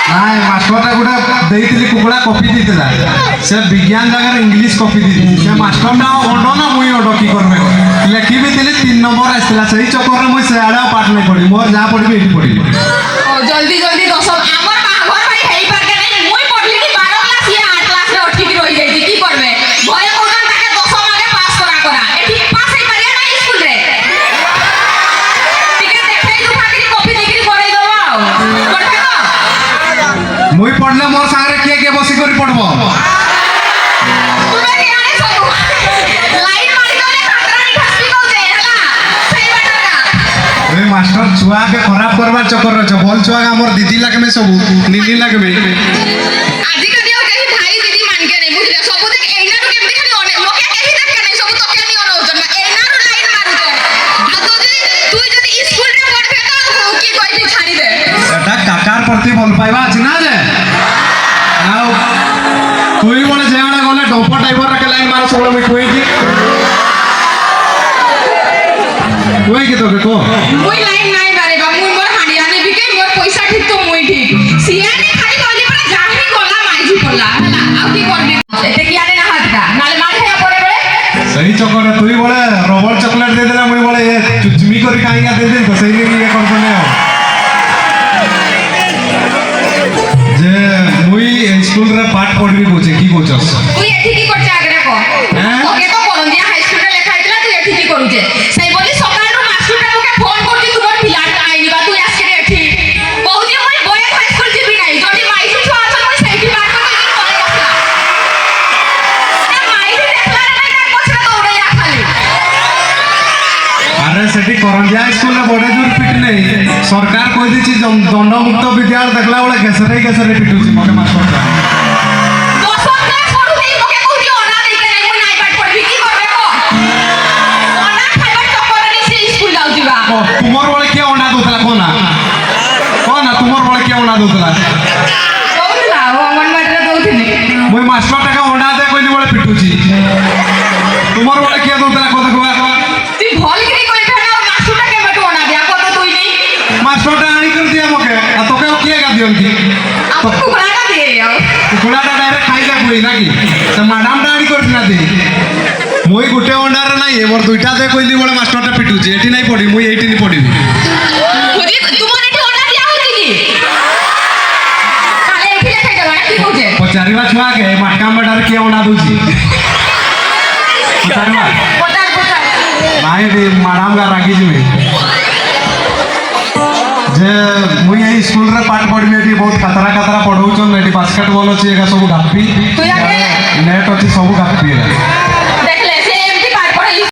ନାଇଁ ମାଷ୍ଟରଟା ଗୋଟେ ଦେଇଥିଲି କୁକୁଡ଼ା କପି ଦେଇଥିଲା ସେ ବିଜ୍ଞାନ ଜାଗାରେ ଇଂଲିଶ କପି ଦେଇଥିଲି ସେ ମାଷ୍ଟରଟା ଅଣ୍ଡ ନା ମୁଇଁ ଅଣ୍ଡ କି କରବେ ଲେଖିବି ଥିଲି 3 ନମ୍ବର ଆସିଥିଲା ସେଇ ଚକ୍କରରେ ମୁଇଁ ସେଆଡ଼େ ଆଉ ପାଠ ନାଇଁ ପଢ଼ି ମୋର ଯାହା ପଢ଼ିବି ଏଇଠି ପଢ଼ିବି ଜଲ୍ଦି ଜଲ୍ଦି 10 আমার বাঘর ভাই হেই পারকে নাই মুই পড়লি কি 12 ক্লাস ইয়া 8 ক্লাসে অটকি রই যাইতি কি করবে ভয়ে কোন তাকে 10 আগে পাস করা এটি পাস হই পারিয়া না স্কুল রে টিকে দেখাই দু ফাকি কপি ডিগ্রি করাই দেবা করবে তো মুই পড়লে মোর সাংরে কে কে বসি করি পড়ব তুমি কি আনে সব লাইন মারি গলে খাতরানি খাসবি কইতে হলা সেই বাটাটা ए मास्टर छुआ के खराब करबार चक्कर रछ बोल छुआ हमर दीदी लागमे सब नीली लागमे আজি কালি ও কেহি ভাই দিদি মানকে নাই বুঝলে সব দেখ এইনারু কেমতি খালি অনেক লোকে কেহি দেখে নাই সব তোকে নি অনুজন এইনারু লাইন মারুজন আর তো যদি তুই যদি স্কুল রে পড়বে তো কি কইতি ছাড়ি দে এটা কাকার প্রতি ভাল পাইবা আছে না যে আও তুই বলে যেআড়ে গলে ডম্প ড্রাইভার কে লাইন মার সবলে মই কইছি কই কি তোকে কো মুই লাইন নাই বারে বা মুই মোর হানিয়ানি বিকে মোর পয়সা ঠিক তো মুই ঠিক সিয়ানে খালি কইলি পরে জাহিনি গলা মাইজি পড়লা হলা আর কি করবি এটা কি আনে না হাতটা নালে মার খায়া পড়ে বলে सही चक्कर तुई बोले रबर चॉकलेट दे देला मुई बोले ये चुचमी करी खाएगा दे दे तो सही नहीं ये कर बने हो जे मुई स्कूल रे पाठ पढ़बी बोचे की बोचस তুই এঠি কি করছে আগরে কো হ্যাঁ? ওকে তো কলম্বিয়া হাই স্কুলে লেখা হইতলা তুই এঠি কি করুছে সেই বলি সকালরু মাস্টারটা তোকে ফোন করছি তোমার পিলাটা আইনিবা তুই আজকে এঠি কহুছি মই বয়ে হাই স্কুল যাবি নাই যদি মাইসি ছুয়া আছে মই সেইটি বার করে কি করে বসলা না মাইসি দেখলা না কাক বসরা দৌড়াইয়া খালি अरे सेठी करंजिया स्कूल रे बड़े दूर पिट नहीं सरकार कह दी दंड मुक्त विद्यालय देखला बोले गेसरे पिटुची मके मास्टरटा দশম ক্লাস পড়ুতেই তোকে কহুছি অনা দেইতে নাই মই নাই পাঠ পড়বি কি করবে কো অনা খাইবার চক্করে নিছি স্কুল যাও দিবা ओ तुमर बोले के अंडा दोतला कोना तुमर बोले के अंडा दोतला দৌড়লা ও অঙ্গনবাড়িতে দৌড়িনি मुई मास्टरटा का अंडा दे कइली बोले पिटुची तुमर बोले के दोतला को देखो তুই ভলগিরি কইবে না মাস্টারটা কেমন অনা দিয়া কত তুই নেই मास्टरटा आनी कर दिया मके आ तोके किए का दियन की আপু কুড়াটা দিয়ে যাও कुकुड़ाटा डायरेक्ट खाई जा कोई ना की तो मैडम टा आनी कर ना दे मुई गुटे अंडा रे नाही मोर दुईटा दे कइली बोले मास्टरटा पिटुची एठी नाही पड़ी मुई एठी नहीं पड़ी বুঝি তোমার এটি অনা দিয়া হইছে কি তাহলে এটি লেখাই দেবা না কি কইছে पचारिवा छुआ के माटका मेडार के अंडा दूची पचारिवा পটার পটার नाही दे मैडम का रागी जी जे मुई এই স্কুল রে পাঠ পড়বি এটি বহুত খাতরা খাতরা পড়াউছন এটি বাস্কেটবল আছে এগা सब গাপি তুই আগে নেট আছে सब গাপি